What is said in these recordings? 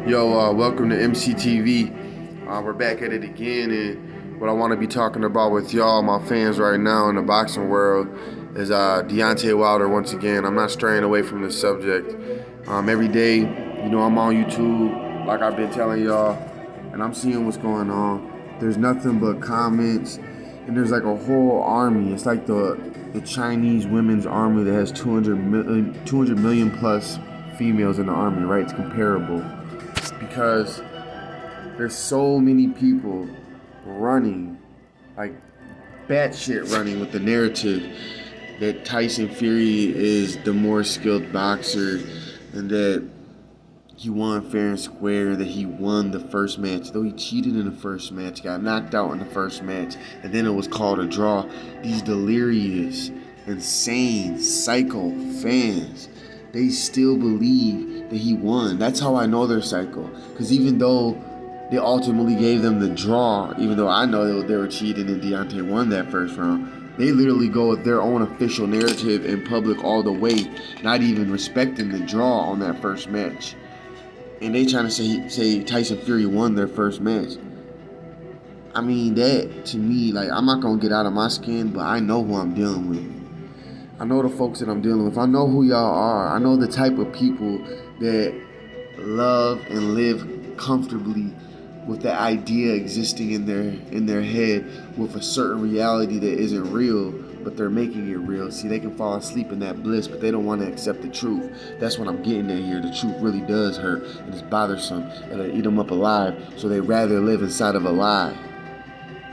Yo, welcome to MCTV. We're back at it again, and what I want to be talking about with y'all, my fans right now in the boxing world, is Deontay Wilder once again. I'm not straying away from this subject. Every day, I'm on YouTube, like I've been telling y'all, and I'm seeing what's going on. There's nothing but comments, and there's like a whole army. It's like the Chinese women's army that has 200 million plus females in the army, right? It's comparable because there's so many people running, like batshit running with the narrative that Tyson Fury is the more skilled boxer and that he won fair and square, that he won the first match, though he cheated in the first match, got knocked out in the first match, and then it was called a draw. These delirious, insane, psycho fans, they still believe that he won. That's how I know they're psycho. Because even though they ultimately gave them the draw, even though I know they were cheating and Deontay won that first round, they literally go with their own official narrative in public all the way, not even respecting the draw on that first match. And they trying to say Tyson Fury won their first match. I mean, that to me, like, I'm not gonna get out of my skin, but I know who I'm dealing with. I know the folks that I'm dealing with. I know who y'all are. I know the type of people that love and live comfortably with the idea existing in their head with a certain reality that isn't real, but they're making it real. See, they can fall asleep in that bliss, but they don't want to accept the truth. That's what I'm getting at here. The truth really does hurt, and it's bothersome, and it'll eat them up alive, so they rather live inside of a lie,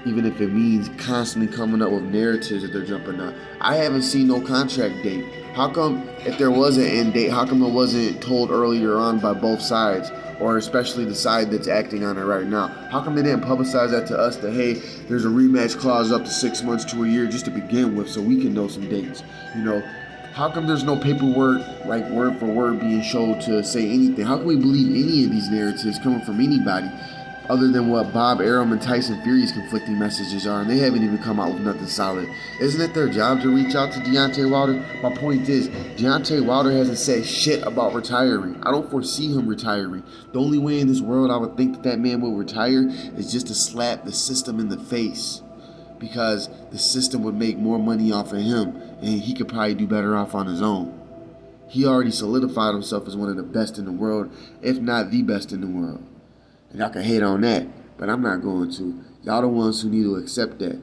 even if it means constantly coming up with narratives that they're jumping on. I haven't seen no contract date. How come, if there was an end date, how come it wasn't told earlier on by both sides, or especially the side that's acting on it right now? How come they didn't publicize that to us, that, hey, there's a rematch clause up to 6 months to a year just to begin with, so we can know some dates? How come there's no paperwork, like word for word, being showed to say anything? How can we believe any of these narratives coming from anybody other than what Bob Arum and Tyson Fury's conflicting messages are, and they haven't even come out with nothing solid? Isn't it their job to reach out to Deontay Wilder? My point is, Deontay Wilder hasn't said shit about retiring. I don't foresee him retiring. The only way in this world I would think that man will retire is just to slap the system in the face, because the system would make more money off of him, and he could probably do better off on his own. He already solidified himself as one of the best in the world, if not the best in the world. And y'all can hate on that, but I'm not going to. Y'all the ones who need to accept that.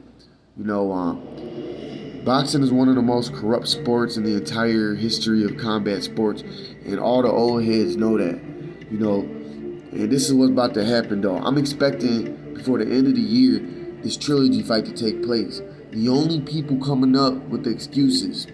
Boxing is one of the most corrupt sports in the entire history of combat sports, and all the old heads know that. And this is what's about to happen, though. I'm expecting, before the end of the year, this trilogy fight to take place. The only people coming up with the excuses